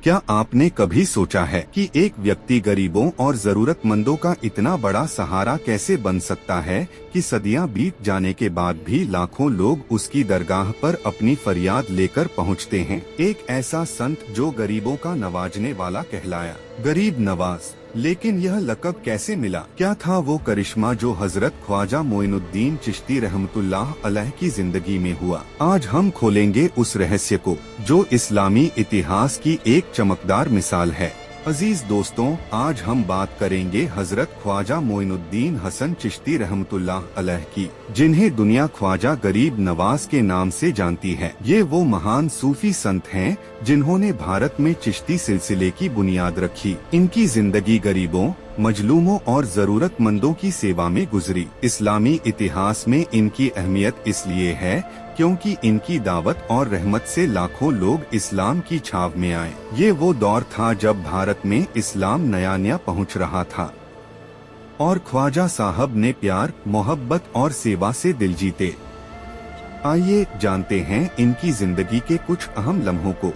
क्या आपने कभी सोचा है कि एक व्यक्ति गरीबों और जरूरतमंदों का इतना बड़ा सहारा कैसे बन सकता है कि सदियां बीत जाने के बाद भी लाखों लोग उसकी दरगाह पर अपनी फरियाद लेकर पहुंचते हैं। एक ऐसा संत जो गरीबों का नवाजने वाला कहलाया, गरीब नवाज। लेकिन यह लक़ब कैसे मिला? क्या था वो करिश्मा जो हजरत ख्वाजा मोइनुद्दीन चिश्ती रहमतुल्लाह अलैह की जिंदगी में हुआ? आज हम खोलेंगे उस रहस्य को जो इस्लामी इतिहास की एक चमकदार मिसाल है। अजीज दोस्तों, आज हम बात करेंगे हजरत ख्वाजा मोइनुद्दीन हसन चिश्ती रहमतुल्लाह अलैह की, जिन्हें दुनिया ख्वाजा गरीब नवाज के नाम से जानती है। ये वो महान सूफी संत हैं जिन्होंने भारत में चिश्ती सिलसिले की बुनियाद रखी। इनकी जिंदगी गरीबों, मजलूमों और जरूरतमंदों की सेवा में गुजरी। इस्लामी इतिहास में इनकी अहमियत इसलिए है क्योंकि इनकी दावत और रहमत से लाखों लोग इस्लाम की छाव में आए। ये वो दौर था जब भारत में इस्लाम नया नया पहुंच रहा था और ख्वाजा साहब ने प्यार, मोहब्बत और सेवा से दिल जीते। आइए जानते हैं इनकी जिंदगी के कुछ अहम लम्हों को।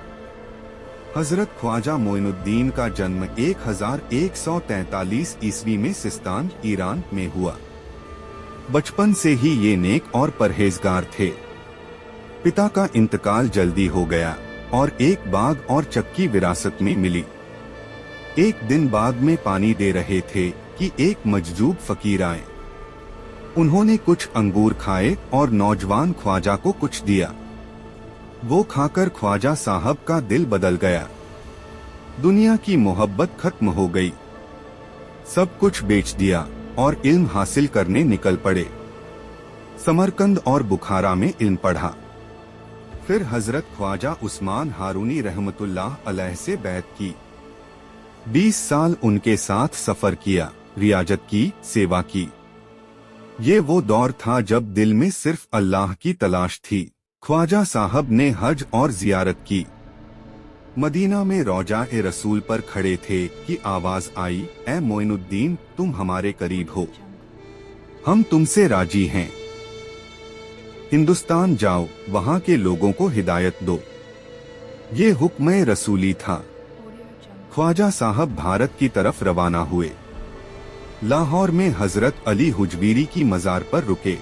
हजरत ख्वाजा मोइनुद्दीन का जन्म 1143 ईस्वी में सिस्तान, ईरान में हुआ। बचपन से ही ये नेक और परहेजगार थे। पिता का इंतकाल जल्दी हो गया और एक बाग और चक्की विरासत में मिली। एक दिन बाग में पानी दे रहे थे कि एक मजजूब फकीर आए। उन्होंने कुछ अंगूर खाए और नौजवान ख्वाजा को कुछ दिया। वो खाकर ख्वाजा साहब का दिल बदल गया। दुनिया की मोहब्बत खत्म हो गई। सब कुछ बेच दिया और इल्म हासिल करने निकल पड़े। समरकंद और बुखारा में इल्म पढ़ा। फिर हजरत ख्वाजा उस्मान हारूनी रहमतुल्लाह अलैह से बैत की। 20 साल उनके साथ सफर किया, रियाजत की, सेवा की। ये वो दौर था जब दिल में सिर्फ अल्लाह की तलाश थी। ख्वाजा साहब ने हज और जियारत की। मदीना में रौजा-ए रसूल पर खड़े थे कि आवाज आई, ए मोइनुद्दीन, तुम हमारे करीब हो, हम तुमसे राजी हैं। हिंदुस्तान जाओ, वहाँ के लोगों को हिदायत दो। ये हुक्म रसूली था। ख्वाजा साहब भारत की तरफ रवाना हुए। लाहौर में हजरत अली हुजवीरी की मजार पर रुके।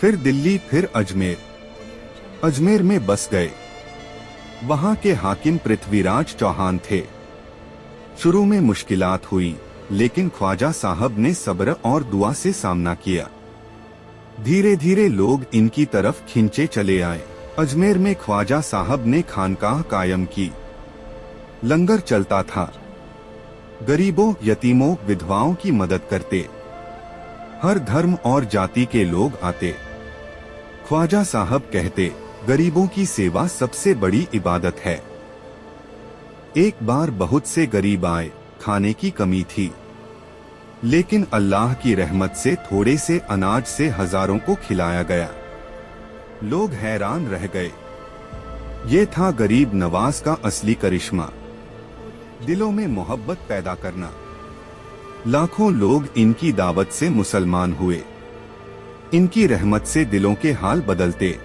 फिर दिल्ली, फिर अजमेर। अजमेर में बस गए। वहाँ के हाकिम पृथ्वीराज चौहान थे। शुरू में मुश्किलात हुई, लेकिन ख्वाजा साहब ने सब्र और दुआ से सामना किया। धीरे धीरे लोग इनकी तरफ खिंचे चले आए। अजमेर में ख्वाजा साहब ने खानकाह कायम की। लंगर चलता था। गरीबों, यतीमों, विधवाओं की मदद करते। हर धर्म और जाति के लोग आते। ख्वाजा साहब कहते, गरीबों की सेवा सबसे बड़ी इबादत है। एक बार बहुत से गरीब आए, खाने की कमी थी, लेकिन अल्लाह की रहमत से थोड़े से अनाज से हजारों को खिलाया गया। लोग हैरान रह गए। ये था गरीब नवाज का असली करिश्मा, दिलों में मोहब्बत पैदा करना। लाखों लोग इनकी दावत से मुसलमान हुए। इनकी रहमत से दिलों के हाल बदलते।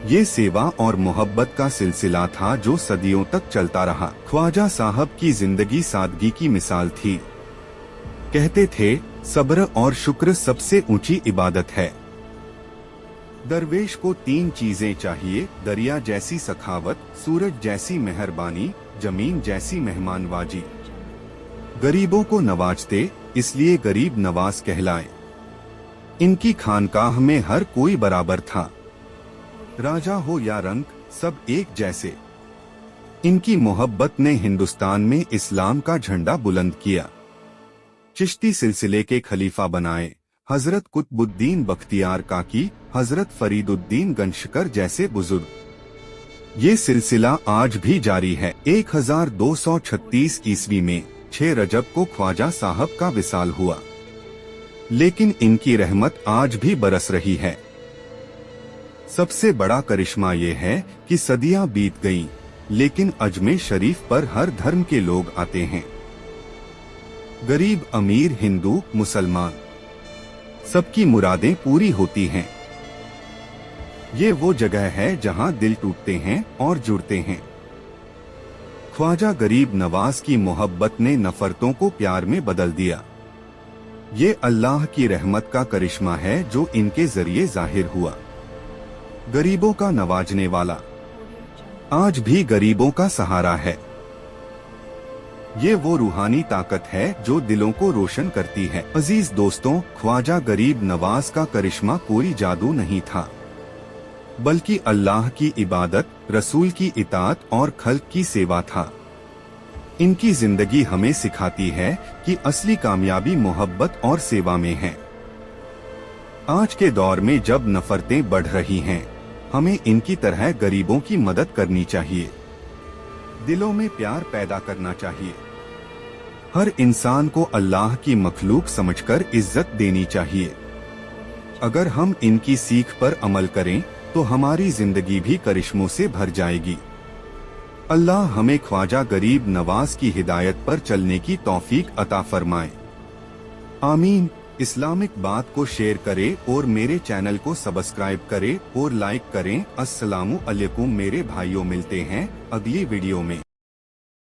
ये सेवा और मोहब्बत का सिलसिला था जो सदियों तक चलता रहा। ख्वाजा साहब की जिंदगी सादगी की मिसाल थी। कहते थे, सब्र और शुक्र सबसे ऊंची इबादत है। दरवेश को 3 चीजें चाहिए, दरिया जैसी सखावत, सूरज जैसी मेहरबानी, जमीन जैसी मेहमानवाजी। गरीबों को नवाजते, इसलिए गरीब नवाज कहलाए। इनकी खानकाह में हर कोई बराबर था। राजा हो या रंक, सब एक जैसे। इनकी मोहब्बत ने हिंदुस्तान में इस्लाम का झंडा बुलंद किया। चिश्ती सिलसिले के खलीफा बनाए हजरत कुतुबुद्दीन बख्तियार काकी, हजरत फरीदुद्दीन गंशकर जैसे बुजुर्ग। ये सिलसिला आज भी जारी है। 1236 ईस्वी में 6 रजब को ख्वाजा साहब का विसाल हुआ, लेकिन इनकी रहमत आज भी बरस रही है। सबसे बड़ा करिश्मा ये है कि सदियां बीत गईं, लेकिन अजमेर शरीफ पर हर धर्म के लोग आते हैं। गरीब, अमीर, हिंदू, मुसलमान, सबकी मुरादें पूरी होती हैं। ये वो जगह है जहां दिल टूटते हैं और जुड़ते हैं। ख्वाजा गरीब नवाज की मोहब्बत ने नफरतों को प्यार में बदल दिया। ये अल्लाह की रहमत का करिश्मा है जो इनके जरिए जाहिर हुआ। गरीबों का नवाजने वाला आज भी गरीबों का सहारा है। ये वो रूहानी ताकत है जो दिलों को रोशन करती है। अजीज दोस्तों, ख्वाजा गरीब नवाज का करिश्मा कोई जादू नहीं था, बल्कि अल्लाह की इबादत, रसूल की इताअत और खल्क की सेवा था। इनकी जिंदगी हमें सिखाती है कि असली कामयाबी मोहब्बत और सेवा में है। आज के दौर में जब नफरतें बढ़ रही हैं, हमें इनकी तरह गरीबों की मदद करनी चाहिए, दिलों में प्यार पैदा करना चाहिए। हर इंसान को अल्लाह की मखलूक समझकर इज्जत देनी चाहिए। अगर हम इनकी सीख पर अमल करें तो हमारी जिंदगी भी करिश्मों से भर जाएगी। अल्लाह हमें ख्वाजा गरीब नवाज की हिदायत पर चलने की तौफीक अता फरमाए। आमीन। इस्लामिक बात को शेयर करें और मेरे चैनल को सब्सक्राइब करें और लाइक करें। अस्सलामु अलैकुम मेरे भाइयों, मिलते हैं अगली वीडियो में।